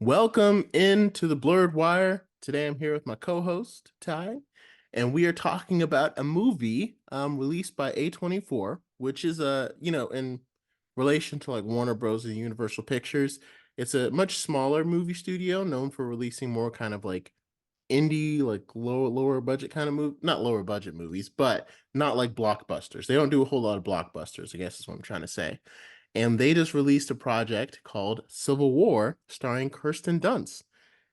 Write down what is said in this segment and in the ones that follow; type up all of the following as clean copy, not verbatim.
Welcome into the Blurred Wire. Today I'm here with my co-host, Ty, and we are talking about a movie released by A24, which is in relation to like Warner Bros. And Universal Pictures. It's a much smaller movie studio known for releasing more kind of like indie, like lower budget kind of movie, not lower budget movies, but not like blockbusters. They don't do a whole lot of blockbusters, I guess is what I'm trying to say. And they just released a project called Civil War starring Kirsten Dunst.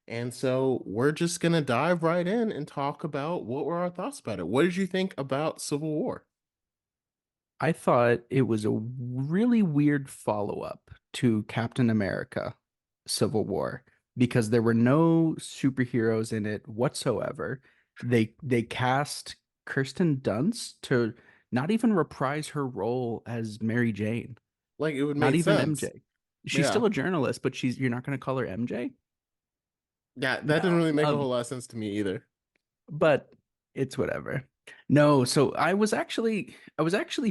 And so we're just going to dive right in and talk about what were our thoughts about it. What did you think about Civil War? I thought it was a really weird follow-up to Captain America Civil War because there were no superheroes in it whatsoever. They cast Kirsten Dunst to not even reprise her role as Mary Jane, Like it would not make even sense. MJ. She's Yeah. still a journalist, but you're not going to call her MJ? Yeah, that didn't No. really make a whole lot of sense to me either. But it's whatever. No, so I was actually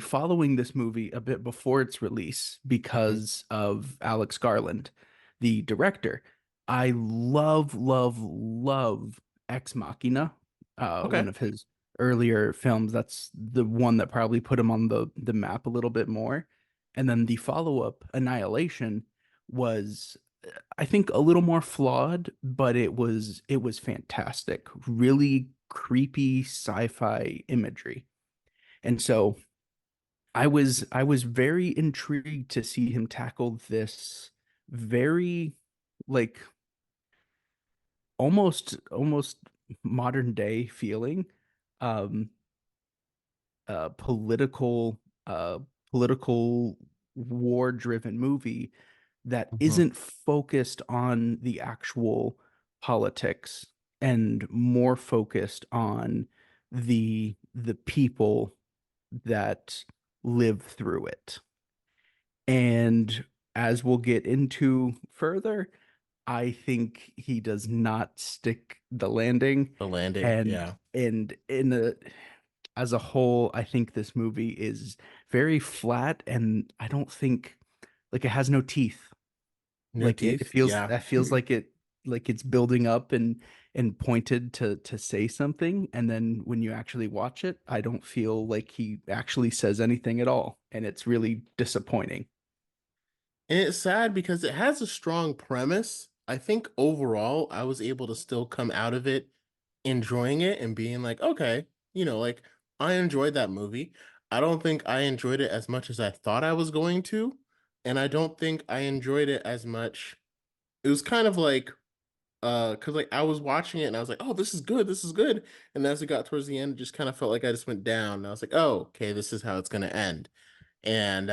following this movie a bit before its release Mhm. because of Alex Garland, the director. I love, love, love Ex Machina, one Okay. of his earlier films. That's the one that probably put him on the map a little bit more. And then the follow-up, Annihilation, was I think a little more flawed, but it was fantastic. Really creepy sci-fi imagery. And so I was very intrigued to see him tackle this very like almost modern day feeling um political political war driven movie that Mhm. isn't focused on the actual politics and more focused on the people that live through it. And as we'll get into further, I think he does not stick the landing. The landing. And Yeah. and in a as a whole, I think this movie is very flat and I don't think like it has no teeth. No Like it teeth. feels Yeah. that feels like it's building up and pointed to say something, and then when you actually watch it, I don't feel like he actually says anything at all, and it's really disappointing. And it's sad because it has a strong premise. I think overall, I was able to still come out of it enjoying it and being like, okay, like I enjoyed that movie. I don't think I enjoyed it as much as I thought I was going to. And I don't think I enjoyed it as much. It was kind of like, because like I was watching it and I was like, oh, this is good, this is good. And as it got towards the end, it just kind of felt like I just went down. And I was like, oh, okay, this is how it's gonna end. And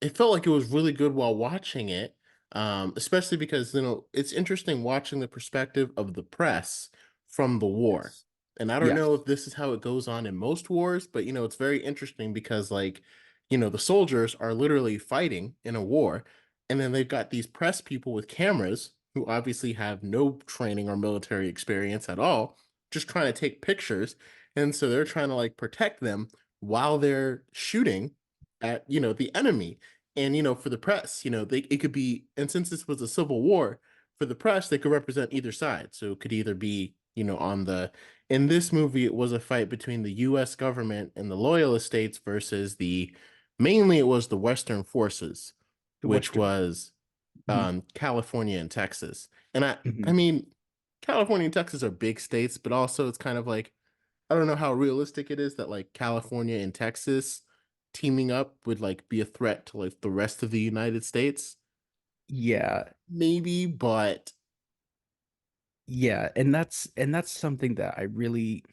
it felt like it was really good while watching it, especially because it's interesting watching the perspective of the press from the war. Yes. And I don't know Yes. if this is how it goes on in most wars, but it's very interesting because like the soldiers are literally fighting in a war, and then they've got these press people with cameras who obviously have no training or military experience at all, just trying to take pictures, and so they're trying to like protect them while they're shooting at the enemy. And for the press, it could be, and since this was a civil war, for the press, they could represent either side. So it could either be, on the in this movie, it was a fight between the US government and the loyalist states versus the mainly it was the Western forces, The which Western. was Mhm. California and Texas. And I Mhm. mean, California and Texas are big states, but also it's kind of like I don't know how realistic it is that like California and Texas teaming up would like be a threat to like the rest of the United States. Yeah. Maybe, but Yeah, and that's something that I really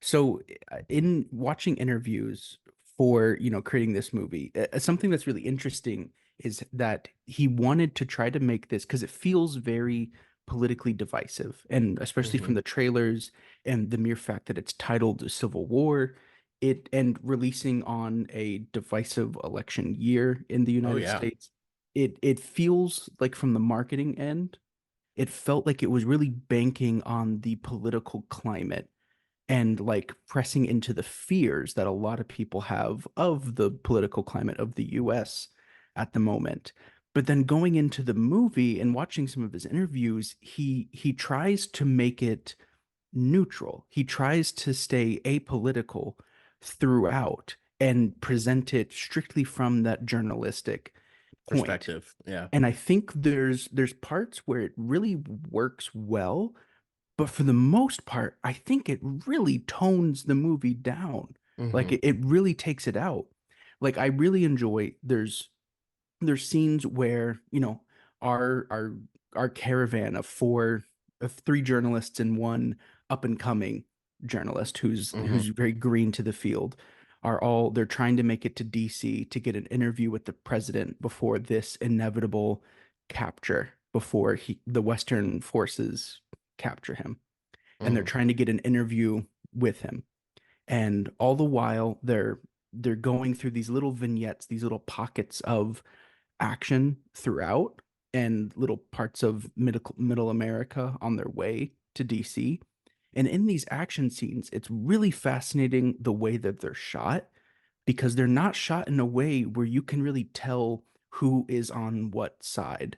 so in watching interviews for, creating this movie, something that's really interesting is that he wanted to try to make this because it feels very politically divisive, and especially from mhm. the trailers and the mere fact that it's titled Civil War, it and releasing on a divisive election year in the Oh United yeah. States, it feels like from the marketing end, it felt like it was really banking on the political climate and like pressing into the fears that a lot of people have of the political climate of the US at the moment. But then going into the movie and watching some of his interviews, he tries to make it neutral. He tries to stay apolitical throughout and present it strictly from that journalistic point. Perspective. Yeah. And I think there's parts where it really works well, but for the most part, I think it really tones the movie down. Like Hmm. it really takes it out. Like I really enjoy there's scenes where, our caravan of three journalists and one up and coming journalist who's Hmm. very green to the field they're trying to make it to DC to get an interview with the president before this inevitable capture, before the Western forces capture him. And they're Hmm. trying to get an interview with him. And all the while they're going through these little vignettes, these little pockets of action throughout, and little parts of middle America on their way to DC. And in these action scenes, it's really fascinating the way that they're shot, because they're not shot in a way where you can really tell who is on what side.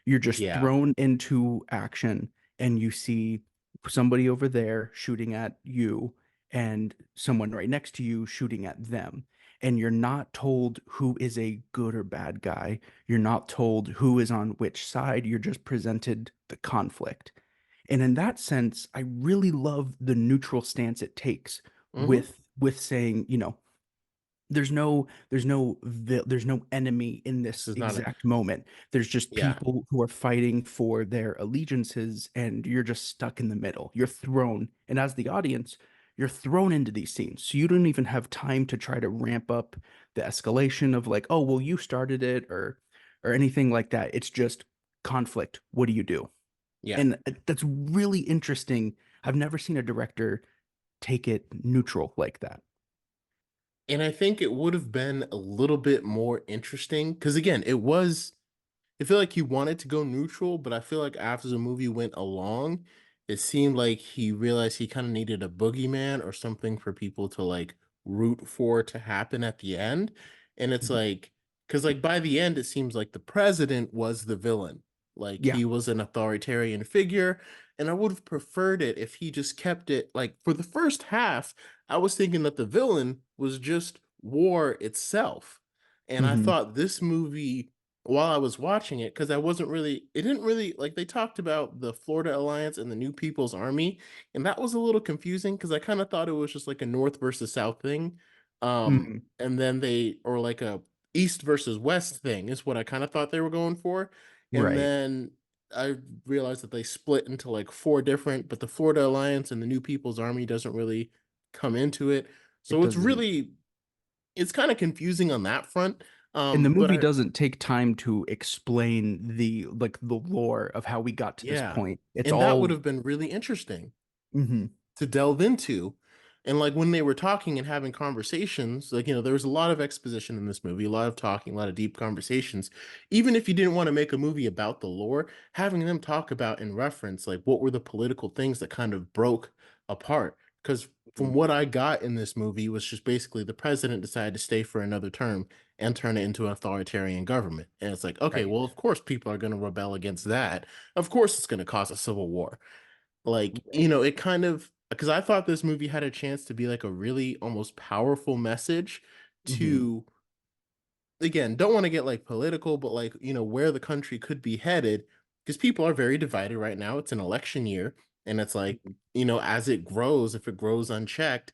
You're just Yeah. thrown into action and you see somebody over there shooting at you and someone right next to you shooting at them. And you're not told who is a good or bad guy. You're not told who is on which side. You're just presented the conflict. And in that sense, I really love the neutral stance it takes Hmm. with saying, there's no enemy in This this is not a. exact moment. There's just Yeah. people who are fighting for their allegiances, and you're just stuck in the middle. You're thrown, and as the audience, you're thrown into these scenes. So you don't even have time to try to ramp up the escalation of like, oh, well, you started it, or anything like that. It's just conflict. What do you do? Yeah. And that's really interesting. I've never seen a director take it neutral like that. And I think it would have been a little bit more interesting because, again, I feel like he wanted to go neutral, but I feel like after the movie went along, it seemed like he realized he kind of needed a boogeyman or something for people to like root for to happen at the end. And it's Mhm. like, because like by the end, it seems like the president was the villain. Like Yeah. he was an authoritarian figure. And I would have preferred it if he just kept it like for the first half, I was thinking that the villain was just war itself. And I Hmm. thought this movie while I was watching it because it didn't really like they talked about the Florida Alliance and the New People's Army, and that was a little confusing because I kind of thought it was just like a North versus South thing. Hmm. And then or like a East versus West thing is what I kind of thought they were going for. And Right. then I realized that they split into like four different, but the Florida Alliance and the New People's Army doesn't really come into it. It So doesn't. it's kind of confusing on that front. And the But movie doesn't take time to explain the lore of how we got to this yeah. point. It's And that would all. have been really interesting Hmm. to delve into. And like when they were talking and having conversations, like, there was a lot of exposition in this movie, a lot of talking, a lot of deep conversations. Even if you didn't want to make a movie about the lore, having them talk about and reference like what were the political things that kind of broke apart. Because from what I got in this movie was just basically the president decided to stay for another term and turn it into an authoritarian government. And it's like, okay, Right. well, of course people are going to rebel against that. Of course it's going to cause a civil war. Like, Right. it kind of because I thought this movie had a chance to be like a really almost powerful message Hmm. to, again, don't want to get like political, but like, where the country could be headed because people are very divided right now. It's an election year, and it's like, as it grows, if it grows unchecked,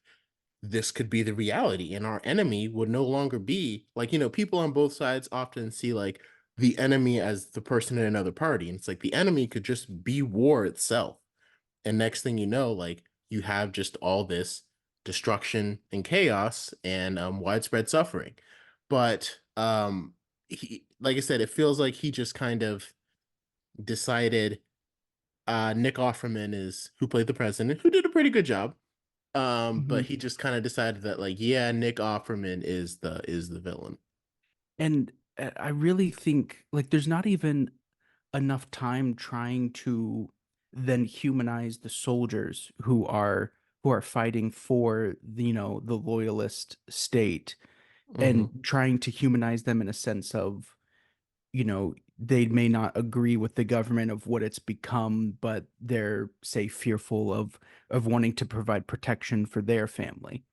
this could be the reality, and our enemy would no longer be like, people on both sides often see like the enemy as the person in another party, and it's like the enemy could just be war itself. And next thing you know, like you have just all this destruction and chaos and widespread suffering. But like I said, it feels like he just kind of decided Nick Offerman is who played the president, who did a pretty good job. But Hmm. he just kind of decided that like, yeah, Nick Offerman is the villain. And I really think like there's not even enough time trying to then humanize the soldiers who are fighting for the loyalist state, and Hmm. trying to humanize them in a sense of they may not agree with the government of what it's become, but they're, say, fearful of wanting to provide protection for their family.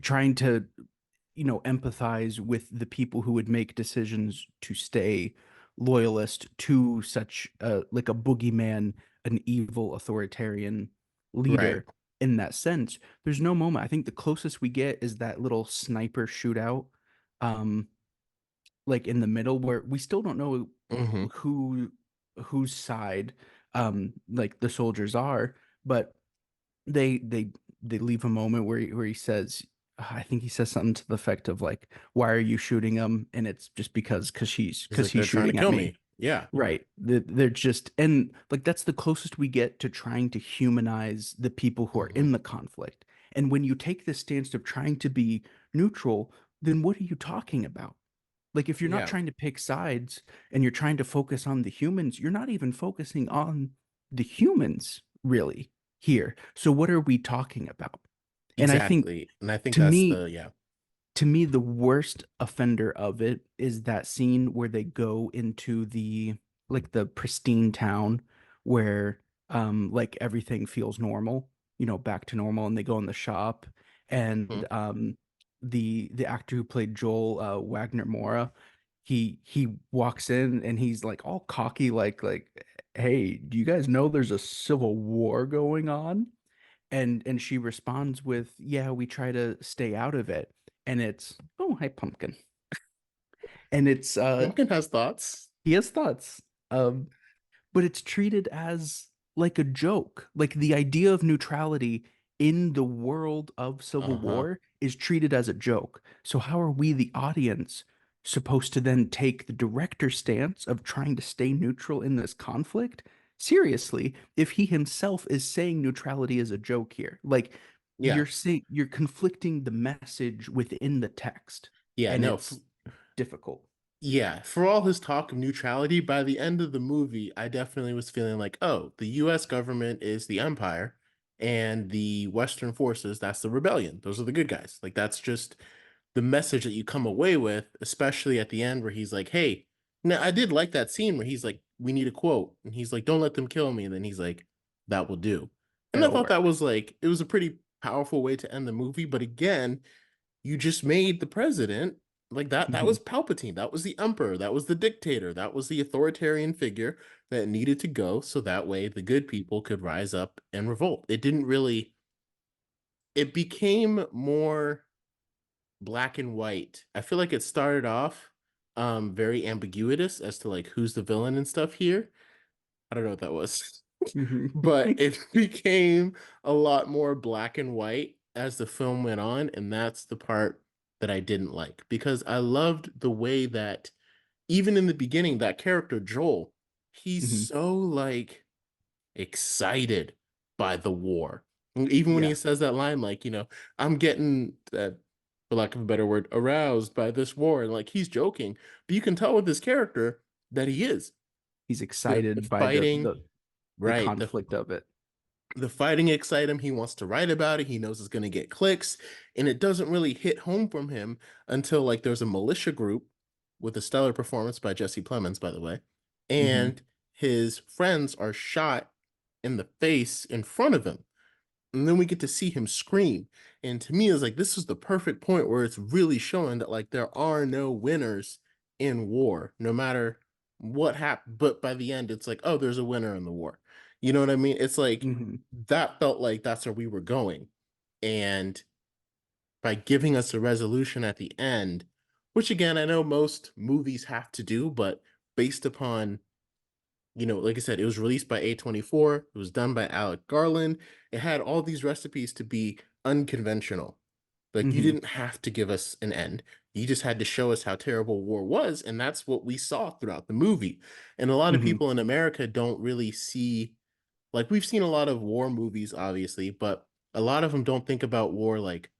Trying to, empathize with the people who would make decisions to stay loyalist to such like a boogeyman, an evil authoritarian Right. leader in that sense. There's no moment. I think the closest we get is that little sniper shootout. Um, like in the middle where we still don't know Hmm. who whose side like the soldiers are, but they leave a moment where he says, I think he says something to the effect of like, why are you shooting him? And it's just because He's like, he's they're trying to shooting at kill me. me. Yeah. Right. They're just, and like that's the closest we get to trying to humanize the people who are Hmm. in the conflict. And when you take this stance of trying to be neutral, then what are you talking about? Like, if you're not Yeah. trying to pick sides and you're trying to focus on the humans, you're not even focusing on the humans really here. So what are we talking about? And I think Exactly. And I think to that's me, the, yeah. the worst offender of it is that scene where they go into the like the pristine town where like everything feels normal, back to normal, and they go in the shop, and Mhm. the actor who played Joel, Wagner Mora, he walks in and he's like all cocky, like, hey, do you guys know there's a civil war going on? And she responds with, yeah, we try to stay out of it. And it's, oh, hi, pumpkin. And it's Pumpkin has thoughts. he has thoughts. Um, but it's treated as like a joke. Like the idea of neutrality in the world of Civil Uh-huh. War is treated as a joke. So how are we, the audience, supposed to then take the director's stance of trying to stay neutral in this conflict seriously if he himself is saying neutrality is a joke here? Like Yeah. you're conflicting the message within the text, Yeah. and No. it's difficult. Yeah. For all his talk of neutrality, by the end of the movie, I definitely was feeling like, oh, the US government is the empire and the Western forces, that's the rebellion. Those are the good guys. Like, that's just the message that you come away with, especially at the end where he's like, hey, now I did like that scene where he's like, we need a quote. And he's like, don't let them kill me. And then he's like, that will do. And I It'll thought that work. was like, it was a pretty powerful way to end the movie. But again, you just made the president like that. That was Mhm. Palpatine. That was the emperor. That was the dictator. That was the authoritarian figure that needed to go so that way the good people could rise up and revolt. It didn't really, it became more black and white. I feel like it started off very ambiguous as to like who's the villain and stuff here. I don't know what that was. Mhm. But it became a lot more black and white as the film went on, and that's the part that I didn't like because I loved the way that even in the beginning that character Joel, he's Mhm. so like excited by the war. And even when he Yeah. says that line, like, I'm getting, for lack of a better word, aroused by this war. And like, he's joking, but you can tell with his character that he is. He's The excited by the fighting, the right? conflict of it. The fighting excites him. He wants to write about it. He knows it's going to get clicks. And it doesn't really hit home from him until like there's a militia group with a stellar performance by Jesse Plemons, by the way. Hmm. And his friends are shot in the face in front of him. And then we get to see him scream. And to me, it's like this is the perfect point where it's really showing that like there are no winners in war, no matter what happened. But by the end, it's like, oh, there's a winner in the war. You know what I mean? It's like Hmm. that felt like that's where we were going. And by giving us a resolution at the end, which again, I know most movies have to do, but based upon like I said, it was released by A24. It was done by Alec Garland. It had all these recipes to be unconventional. Like you Hmm. didn't have to give us an end. You just had to show us how terrible war was, and that's what we saw throughout the movie. And a lot of Hmm. people in America don't really see like we've seen a lot of war movies obviously, but a lot of them don't think about war like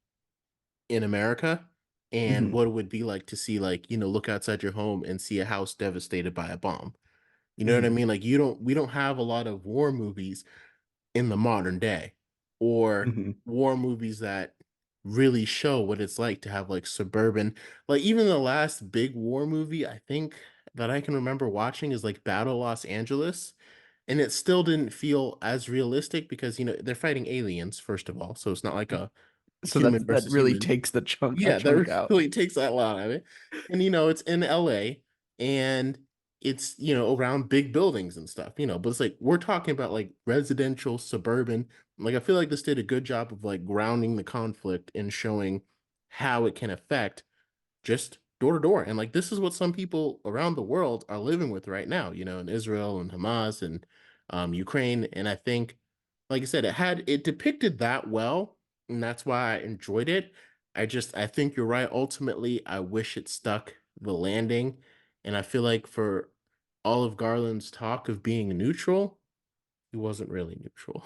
in America and Hmm. what it would be like to see like, look outside your home and see a house devastated by a bomb. You know what I Hmm. mean? Like we don't have a lot of war movies in the modern day or Hmm. war movies that really show what it's like to have like suburban like even the last big war movie, I think that I can remember watching is like Battle Los Angeles, and it still didn't feel as realistic because, they're fighting aliens, first of all, so it's not like a So human that versus really human. takes a Yeah, chunk that out. really takes that lot out of it. And it's in LA and it's, around big buildings and stuff, but it's like we're talking about like residential, suburban. Like I feel like this did a good job of like grounding the conflict and showing how it can affect just door to door. And like this is what some people around the world are living with right now, in Israel and Hamas and Ukraine. And I think, like I said, it depicted that well, and that's why I enjoyed it. I think you're right. Ultimately, I wish it stuck the landing. And I feel like for Olive Garland's talk of being neutral, he wasn't really neutral.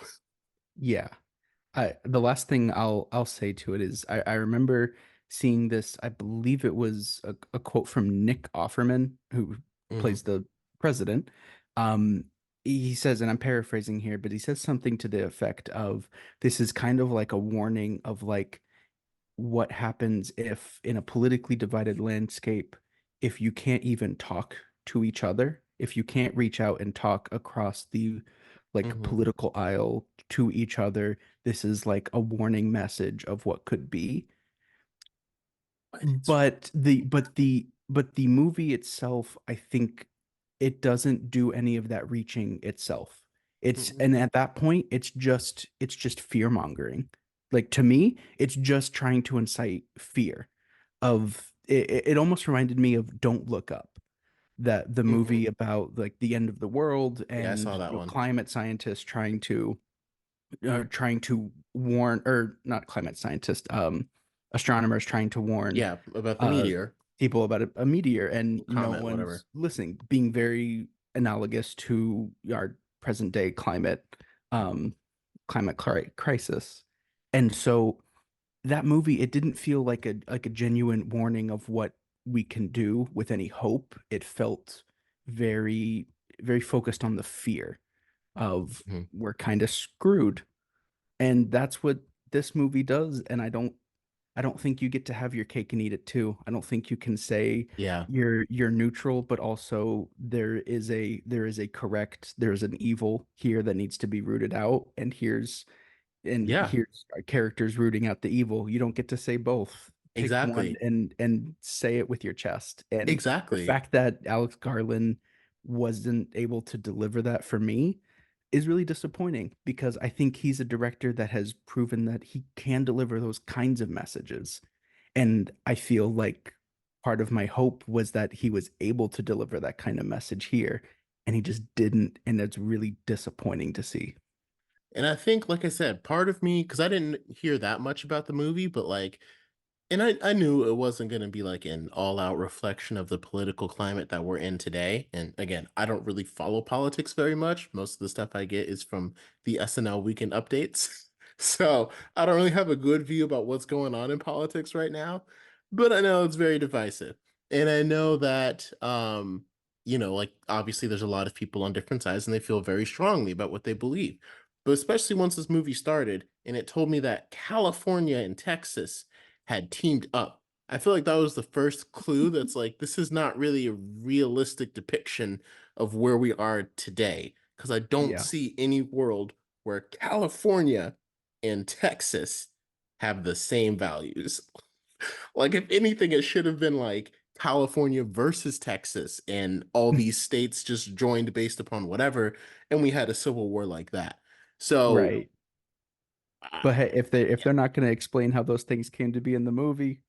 Yeah. The last thing I'll say to it is I remember seeing this, I believe it was a quote from Nick Offerman, who Hmm. plays the president. Um, he says, and I'm paraphrasing here, but he says something to the effect of this is kind of like a warning of like what happens if in a politically divided landscape, if you can't even talk to each other, if you can't reach out and talk across the like Hmm. political aisle to each other, this is like a warning message of what could be. But it's But the movie itself, I think it doesn't do any of that reaching itself. Mhm. And at that point, it's just fear mongering. Like to me, it's just trying to incite fear of it almost reminded me of Don't Look Up, that the Mhm. movie about like the end of the world Yeah, I and saw that one. climate scientists trying to warn, or not climate scientists, astronomers trying to warn Yeah, about the uh meteor, people about a meteor, and no comet, one's whatever. listening, being very analogous to our present day um crisis. And so that movie, it didn't feel like a genuine warning of what we can do with any hope. It felt very, very focused on the fear of Mhm. we're kind of screwed. And that's what this movie does. And I don't think you get to have your cake and eat it too. I don't think you can say Yeah. you're neutral, but also there's an evil here that needs to be rooted out, and Yeah, here's our characters rooting out the evil. You don't get to say both. Pick one exactly. and say it with your chest. And the Exactly. fact that Alex Garland wasn't able to deliver that for me is really disappointing, because I think he's a director that has proven that he can deliver those kinds of messages. And I feel like part of my hope was that he was able to deliver that kind of message here, and he just didn't. And it's really disappointing to see. And I think, like I said, part of me, because I didn't hear that much about the movie, but like, and I knew it wasn't going to be like an all out reflection of the political climate that we're in today. And again, I don't really follow politics very much. Most of the stuff I get is from the SNL weekend updates. So I don't really have a good view about what's going on in politics right now. But I know it's very divisive. And I know that, like obviously there's a lot of people on different sides and they feel very strongly about what they believe. But especially once this movie started and it told me that California and Texas had teamed up. I feel like that was the first clue that's like, this is not really a realistic depiction of where we are today. Because I don't Yeah. see any world where California and Texas have the same values. Like, if anything, it should have been like California versus Texas, and all these states just joined based upon whatever, and we had a civil war like that. So, Right. uh, But hey, if yeah, they're not going to explain how those things came to be in the movie,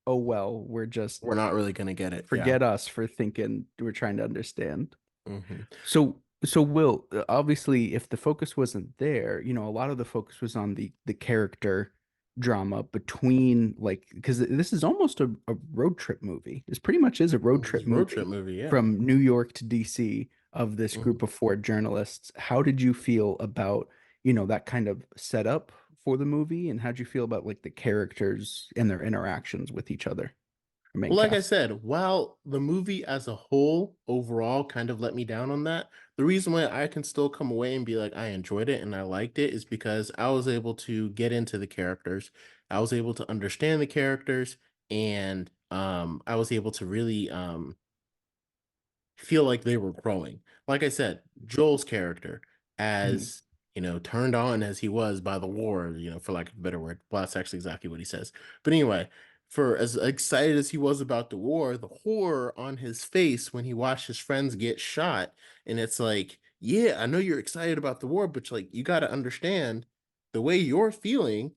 oh well, we're just we're not really gonna get it. Yeah. forget us for thinking we're trying to understand. Hmm. So Will, obviously, if the focus wasn't there, a lot of the focus was on the character drama between, like, because this is almost a road trip movie. This pretty much is a road It's trip a road trip movie movie. Yeah. from New York to DC of this Hmm. group of four journalists. How did you feel about, that kind of setup for the movie, and how'd you feel about like the characters and their interactions with each other, the main Well, like I cast? said, while the movie as a whole overall kind of let me down on that, the reason why I can still come away and be like, I enjoyed it and I liked it is because I was able to get into the characters. I was able to understand the characters and I was able to really feel like they were growing. Like I said, Joel's character, Mhm. as turned on as he was by the war, for lack of a better word. Well, that's actually exactly what he says. But anyway, for as excited as he was about the war, the horror on his face when he watched his friends get shot, and it's like, yeah, I know you're excited about the war, but like you got to understand the way you're feeling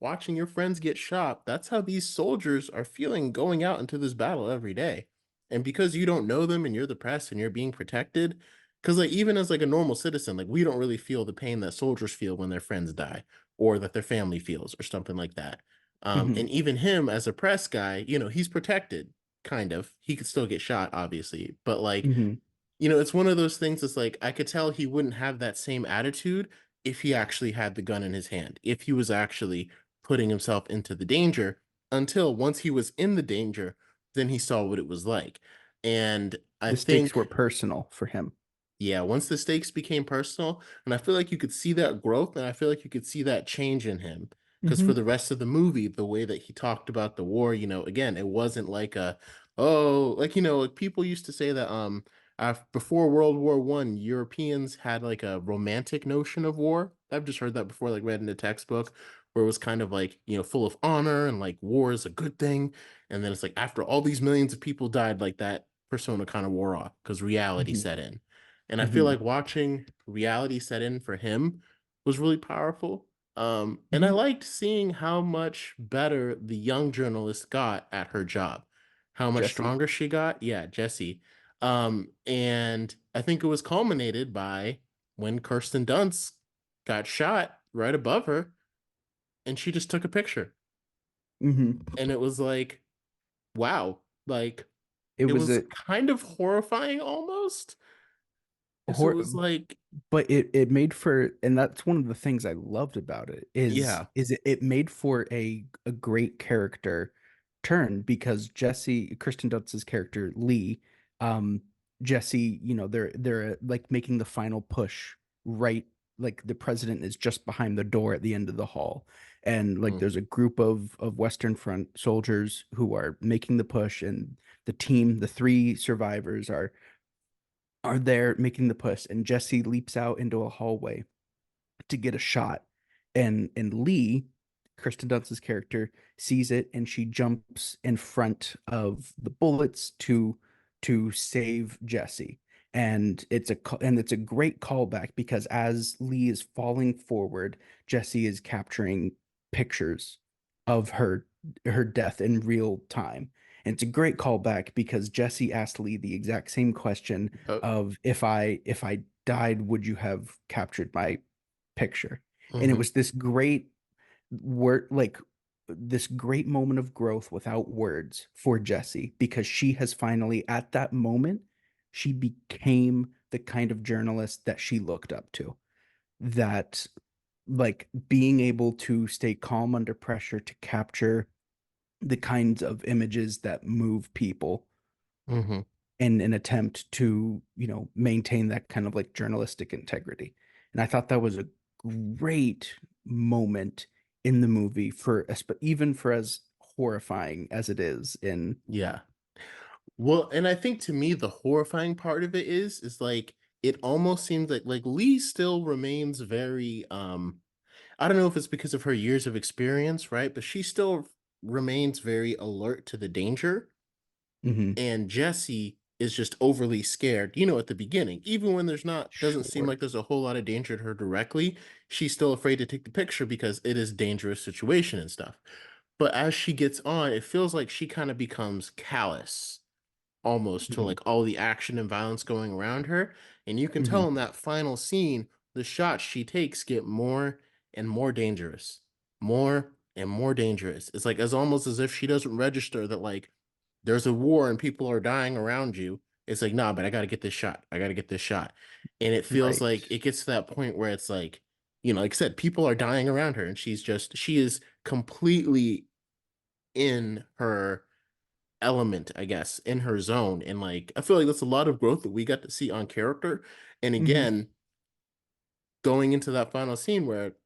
watching your friends get shot. That's how these soldiers are feeling going out into this battle every day. And because you don't know them and you're the press and you're being protected, because like even as like a normal citizen, like we don't really feel the pain that soldiers feel when their friends die or that their family feels or something like that. Mhm. And even him as a press guy, he's protected, kind of. He could still get shot, obviously, but like Mhm. it's one of those things that's like I could tell he wouldn't have that same attitude if he actually had the gun in his hand, if he was actually putting himself into the danger until once he was in the danger, then he saw what it was like. And I The stakes think were personal for him. yeah, once the stakes became personal, and I feel like you could see that growth, and I feel like you could see that change in him. Because for Mhm. the rest of the movie, the way that he talked about the war, again, it wasn't like oh, like like people used to say that before World War One, Europeans had like a romantic notion of war. I've just heard that before, like read in a textbook, where it was kind of like full of honor and like war is a good thing, and then it's like after all these millions of people died, like that persona kind of wore off because reality Mhm. set in. And I feel Mhm. like watching reality set in for him was really powerful. And I Mhm. liked seeing how much better the young journalist got at her job, how much Jesse. stronger she got. Yeah, Jesse. And I think it was culminated by when Kirsten Dunst got shot right above her and she just took a picture. Mhm. And it was like, wow, like It it was was a kind of horrifying almost. Because it hor was like, but it made for, and that's one of the things I loved about it yeah. is it made for a great character turn because Kristen Dunst's character Lee, um Jesse, they're like making the final push, right, like the president is just behind the door at the end of the hall, and like Mm, there's a group of Western Front soldiers who are making the push, and the three survivors are there making the push, and Jesse leaps out into a hallway to get a shot, and Lee, Kristen Dunst's character, sees it, and she jumps in front of the bullets to save Jesse. And it's a great callback because as Lee is falling forward, Jesse is capturing pictures of her death in real time. And it's a great callback because Jesse asked Lee the exact same question uh, of if I died, would you have captured my picture? And it mhm. was this great word, like this great moment of growth without words for Jesse because she has finally, at that moment, she became the kind of journalist that she looked up to. That, like, being able to stay calm under pressure to capture the kinds of images that move people Mhm. in an attempt to, maintain that kind of like journalistic integrity. And I thought that was a great moment in the movie even for as horrifying as it is in. Yeah. Well, and I think to me the horrifying part of it is like it almost seems like Lee still remains very I don't know if it's because of her years of experience, right? But she still remains very alert to the danger, Mhm. and Jesse is just overly scared, at the beginning. Even when there's not doesn't seem Sure. like there's a whole lot of danger to her directly, she's still afraid to take the picture because it is a dangerous situation and stuff. But as she gets on, it feels like she kind of becomes callous almost to Mhm. like all the action and violence going around her. And you can tell Mhm. in that final scene, the shots she takes get more and more dangerous, more and more dangerous. It's like as almost as if she doesn't register that like there's a war and people are dying around you. It's like, nah, but I got to get this shot. I got to get this shot. And it feels Right. like it gets to that point where it's like, like I said, people are dying around her and she is completely in her element, I guess, in her zone. And like, I feel like that's a lot of growth that we got to see on character. And Mhm. again, going into that final scene where,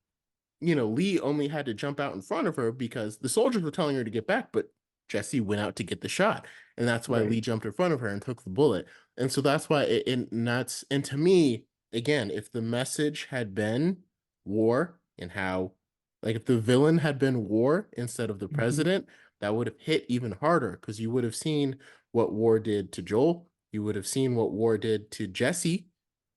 Lee only had to jump out in front of her because the soldiers were telling her to get back, but Jesse went out to get the shot. And that's why Right. Lee jumped in front of her and took the bullet. And so that's why and that's and to me, again, if the message had been war and how like if the villain had been war instead of the Hmm. president, that would have hit even harder because you would have seen what war did to Joel. You would have seen what war did to Jesse,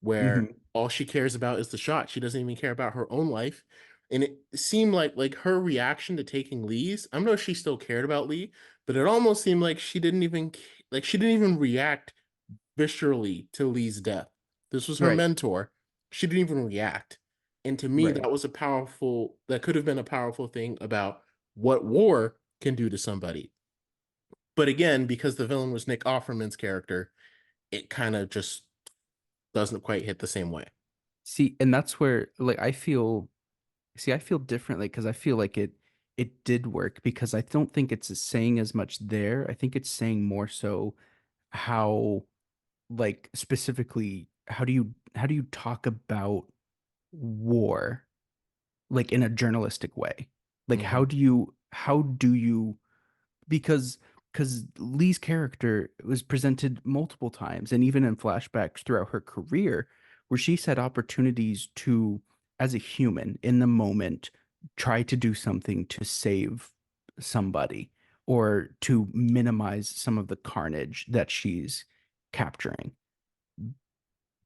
where Hmm. all she cares about is the shot. She doesn't even care about her own life. And it seemed like her reaction to taking Lee's, I don't know if she still cared about Lee, but it almost seemed like she didn't even react viscerally to Lee's death. This was her Right. mentor. She didn't even react. And to me, Right. that could have been a powerful thing about what war can do to somebody. But again, because the villain was Nick Offerman's character, it kind of just doesn't quite hit the same way. See, and that's where like I feel differently because I feel like it did work because I don't think it's saying as much there. I think it's saying more so how like specifically how do you talk about war like in a journalistic way? Like Hmm. how do you because Lee's character was presented multiple times and even in flashbacks throughout her career where she's had opportunities to as a human in the moment try to do something to save somebody or to minimize some of the carnage that she's capturing,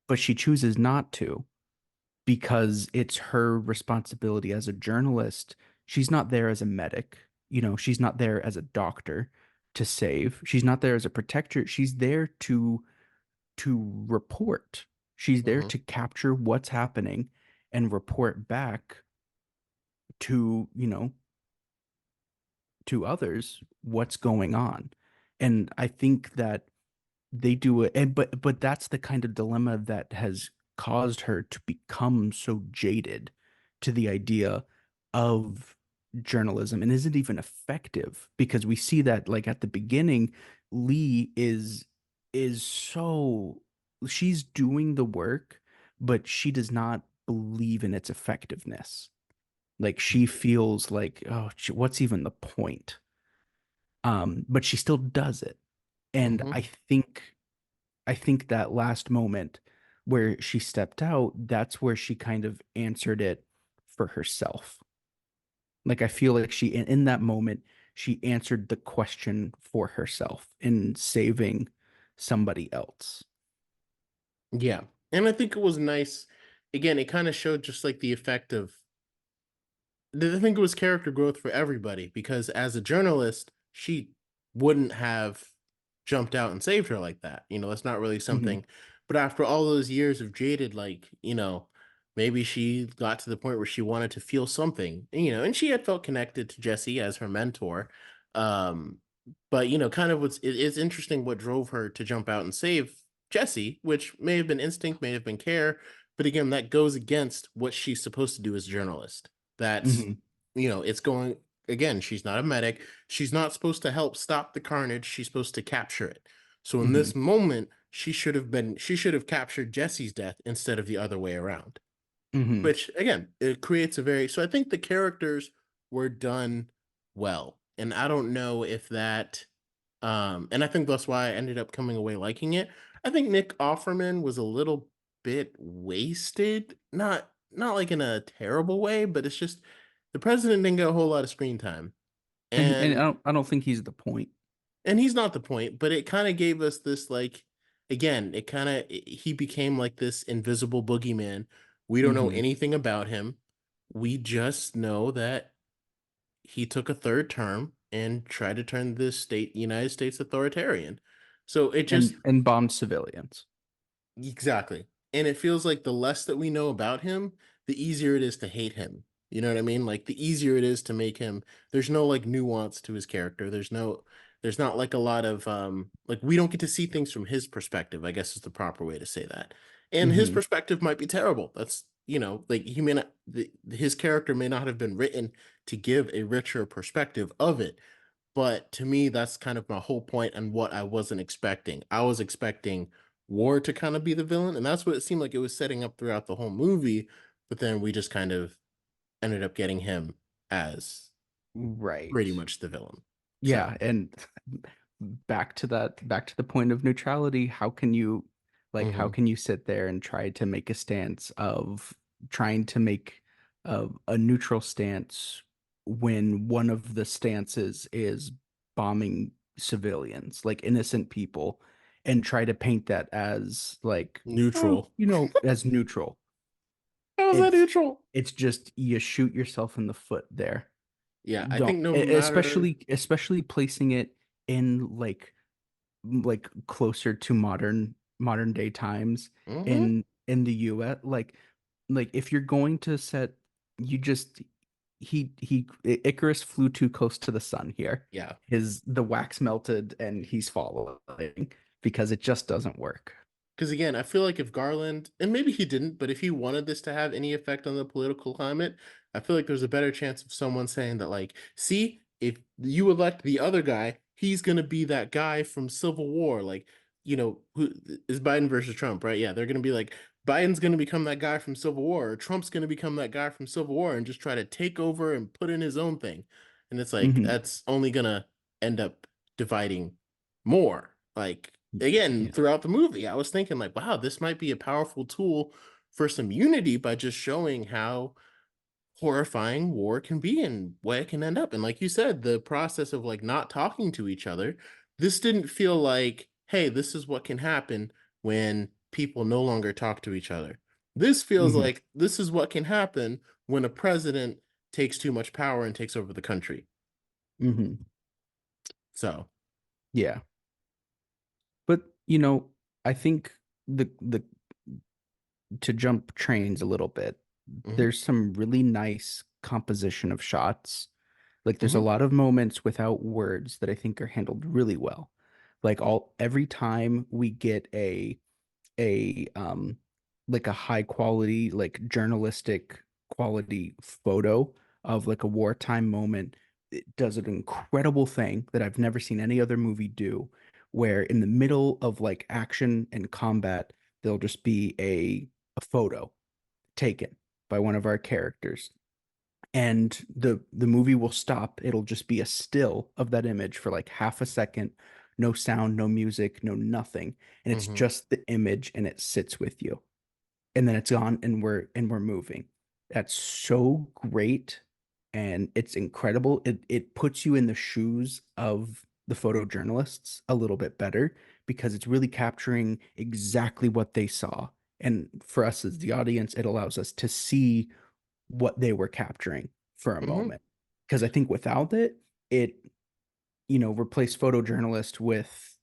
but she chooses not to because it's her responsibility as a journalist. She's not there as a medic, she's not there as a doctor to save. She's not there as a protector. She's there to report. She's there Hmm. to capture what's happening and report back to, to others what's going on. And I think that they do it and but that's the kind of dilemma that has caused her to become so jaded to the idea of journalism and isn't even effective because we see that like at the beginning Lee is so she's doing the work but she does not believe in its effectiveness. Like she feels like, oh, what's even the point? But she still does it. And Hmm. I think that last moment where she stepped out, that's where she kind of answered it for herself. Like I feel like in that moment, she answered the question for herself in saving somebody else. Yeah. And I think it was nice. Again, it kind of showed just like the effect of I think it was character growth for everybody because as a journalist, she wouldn't have jumped out and saved her like that. That's not really Hmm. something. But after all those years of jaded, maybe she got to the point where she wanted to feel something, and she had felt connected to Jesse as her mentor. Um, but kind of it's interesting what drove her to jump out and save Jesse, which may have been instinct, may have been care, but again, that goes against what she's supposed to do as a journalist. That's, Hmm. it's going again, she's not a medic. She's not supposed to help stop the carnage. She's supposed to capture it. So in Hmm. this moment, she should have captured Jesse's death instead of the other way around. Hmm. Which again, it creates a very so I think the characters were done well. And I don't know if that and I think that's why I ended up coming away liking it. I think Nick Offerman was a little bit wasted. Not like in a terrible way, but it's just the president didn't get a whole lot of screen time. And And I don't think he's the point. he's not the point, but it kind of gave us this like again, it kind of he became like this invisible boogeyman. We don't know Hmm. anything about him. We just know that he took a third term and tried to turn the United States authoritarian. So it just And bombed civilians. exactly. And it feels like the less that we know about him, the easier it is to hate him. You know what I mean? Like the easier it is to make him there's no like nuance to his character. There's not like a lot of like we don't get to see things from his perspective, I guess is the proper way to say that. And his Hmm. perspective might be terrible. That's like he may not his character may not have been written to give a richer perspective of it. But to me, that's kind of my whole point and what I wasn't expecting. I was expecting War to kind of be the villain, and that's what it seemed like it was setting up throughout the whole movie. But then we just kind of ended up getting him as pretty Right. much the villain. So, Yeah, and back to the point of neutrality, how can you how mhm, can you sit there and try to make a stance of trying to make a neutral stance when one of the stances is bombing civilians, like innocent people, and try to paint that as like, oh, neutral. as neutral. How is that It's neutral? it's just you shoot yourself in the foot there. Yeah, I Don't think no matter. especially placing it in closer to modern day times Hmm. in the US, like if you're going to set, you just Icarus flew too close to the sun here. Yeah. The wax melted and he's falling because it just doesn't work. Because again, I feel like if Garland, and maybe he didn't, but if he wanted this to have any effect on the political climate, I feel like there's a better chance of someone saying that, like, see, if you elect the other guy, he's going to be that guy from Civil War. Like, who is Biden versus Trump, right? Yeah, they're going to be like, Biden's going to become that guy from Civil War, or Trump's going to become that guy from Civil War and just try to take over and put in his own thing. And it's like, Hmm. that's only going to end up dividing more. Like, again, Yeah. throughout the movie, I was thinking like, wow, this might be a powerful tool for some unity by just showing how horrifying war can be and where it can end up. And like you said, the process of like not talking to each other, this didn't feel like, hey, this is what can happen when people no longer talk to each other. This feels Hmm. like this is what can happen when a president takes too much power and takes over the country. Hmm. So, Yeah. But I think the to jump trains a little bit, mhm, there's some really nice composition of shots. Like there's a mhm, lot of moments without words that I think are handled really well. Like all every time we get a like a high quality, like journalistic quality photo of like a wartime moment, it does an incredible thing that I've never seen any other movie do, where in the middle of like action and combat, there'll just be a photo taken by one of our characters, and the movie will stop. It'll just be a still of that image for like half a second, no sound, no music, no nothing, and it's mhm, just the image and it sits with you, and then it's gone and we're moving. That's so great, and it's incredible. It puts you in the shoes of the photojournalists a little bit better because it's really capturing exactly what they saw, and for us as the audience it allows us to see what they were capturing for a mhm. moment. Because I think without it, it replaced photojournalist with,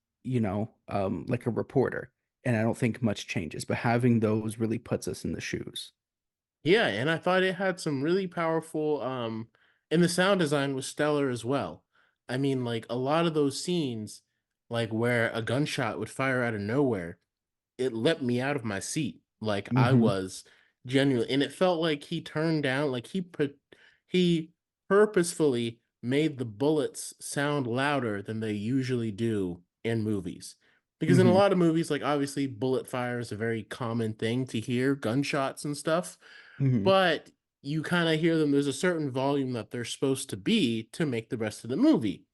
like a reporter. And I don't think much changes, but having those really puts us in the shoes. Yeah, and I thought it had some really powerful and the sound design was stellar as well. I mean, like a lot of those scenes, like where a gunshot would fire out of nowhere, it let me out of my seat. Like I Hmm. was genuine, and it felt like he turned down, like he purposefully made the bullets sound louder than they usually do in movies. Because in a Hmm. lot of movies, like obviously bullet fire is a very common thing to hear, gunshots and stuff, Hmm. but you kind of hear them. There's a certain volume that they're supposed to be to make the rest of the movie.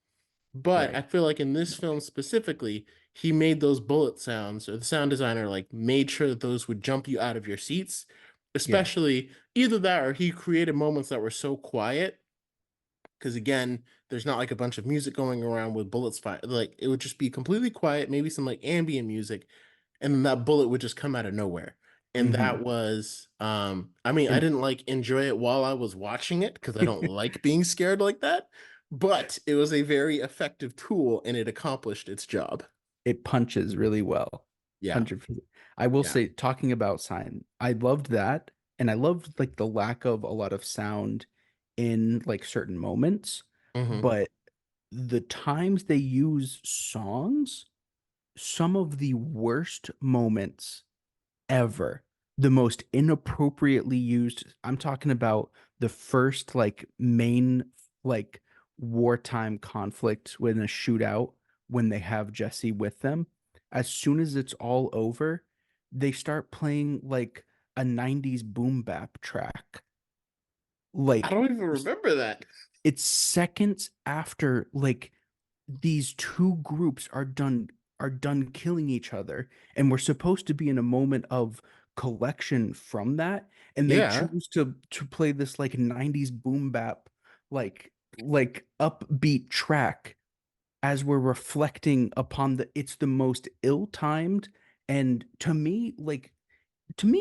But Right. I feel like in this film specifically, he made those bullet sounds, or the sound designer like made sure that those would jump you out of your seats. Yeah. Especially either that or he created moments that were so quiet. Because again, there's not like a bunch of music going around with bullets fire. Like it would just be completely quiet, maybe some like ambient music, and then that bullet would just come out of nowhere. And that Hmm. was I mean, I And didn't like enjoy it while I was watching it because I don't like being scared like that, but it was a very effective tool and it accomplished its job. it punches really well. Yeah. 100%. I will Yeah. say, talking about sign, I loved that. And I loved like the lack of a lot of sound in like certain moments. Hmm. But the times they use songs, some of the worst moments ever, the most inappropriately used. I'm talking about the first like main like wartime conflict when a shootout, when they have Jesse with them. As soon as it's all over, they start playing like a 90s boom bap track. I Like don't even remember that. it's seconds after, like these two groups are done killing each other, and we're supposed to be in a moment of collection from that, and they Yeah. choose to play this like 90s boom bap, like upbeat track as we're reflecting upon it's the most ill-timed, and to me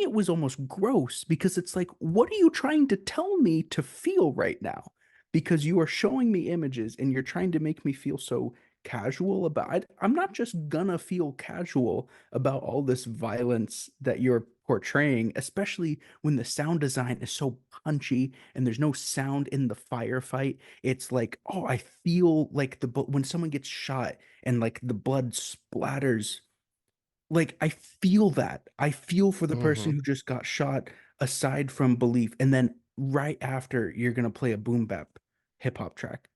it was almost gross, because it's like, what are you trying to tell me to feel right now? Because you are showing me images and you're trying to make me feel so casual about it. I'm not just gonna feel casual about all this violence that you're portraying, especially when the sound design is so punchy and there's no sound in the firefight. It's like, oh, I feel like when someone gets shot and like the blood splatters, like I feel that. I feel for the person Hmm. who just got shot, aside from belief. And then right after, you're gonna play a boom bap hip hop track.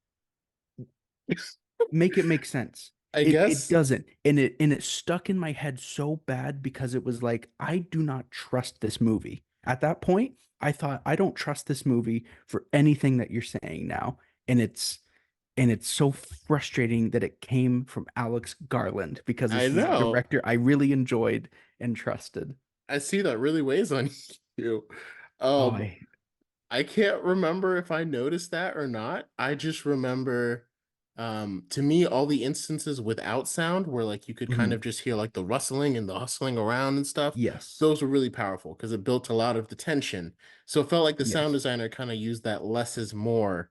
Make it make sense. I It guess doesn't. And it stuck in my head so bad, because it was like, I do not trust this movie. At that point, I thought, I don't trust this movie for anything that you're saying now. And it's so frustrating that it came from Alex Garland, because I this is a know. director I really enjoyed and trusted. I see that really weighs on you. Oh, Um, I can't remember if I noticed that or not. I just remember, to me, all the instances without sound where like you could kind of mhm. just hear like the rustling and the hustling around and stuff. Yes. Those were really powerful because it built a lot of the tension. So it felt like the sound Yes. designer kind of used that less is more,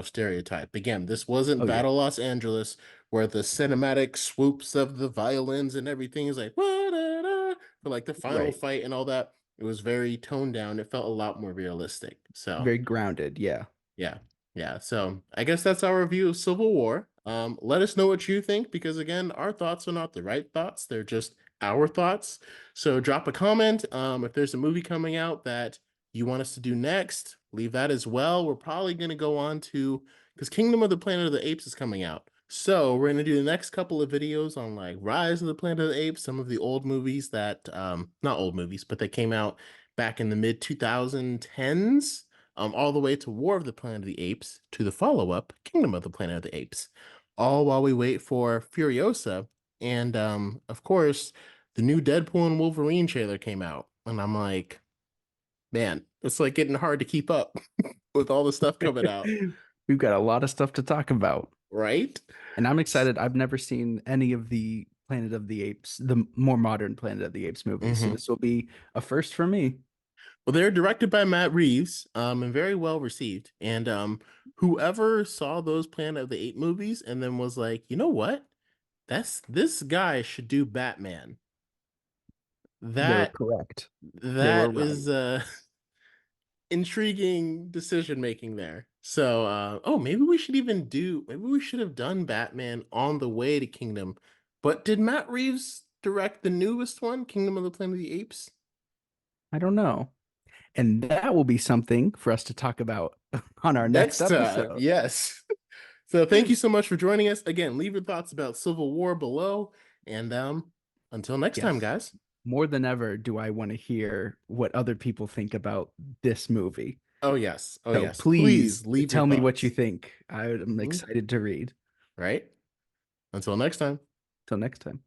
stereotype. Again, this wasn't Oh yeah. Battle Los Angeles where the cinematic swoops of the violins and everything is like, "Wah-da-da," for like the final Right. fight and all that. It was very toned down. It felt a lot more realistic. So Very grounded. Yeah. yeah, yeah. So I guess that's our review of Civil War. Let us know what you think because again, our thoughts are not the right thoughts; they're just our thoughts. So drop a comment. If there's a movie coming out that you want us to do next, leave that as well. We're probably going to go on to because Kingdom of the Planet of the Apes is coming out. So we're going to do the next couple of videos on like Rise of the Planet of the Apes, some of the old movies that not old movies, but that came out back in the mid 2010s, all the way to War of the Planet of the Apes to the follow-up Kingdom of the Planet of the Apes, all while we wait for Furiosa. And of course, the new Deadpool and Wolverine trailer came out, and I'm like, man, it's like getting hard to keep up with all the stuff coming out, We've got a lot of stuff to talk about. right? And I'm excited. I've never seen any of the Planet of the Apes, the more modern Planet of the Apes movies. So Mm-hmm. this will be a first for me. Well, they're directed by Matt Reeves, and very well received. And whoever saw those Planet of the Apes movies and then was like, you know what? This guy should do Batman. They were That correct. They were that right. is intriguing decision making there. So oh, maybe we should have done Batman on the way to Kingdom. But did Matt Reeves direct the newest one, Kingdom of the Planet of the Apes? I don't know. And that will be something for us to talk about on our next Next time, episode. yes. So thank you so much for joining us. Again, leave your thoughts about Civil War below. And until next time, Yes. guys. More than ever do I want to hear what other people think about this movie. Oh yes. Oh So yes. please Please leave your tell me what you thoughts. think. I'm Mhm. excited to read. Right? Until next time. Till next time.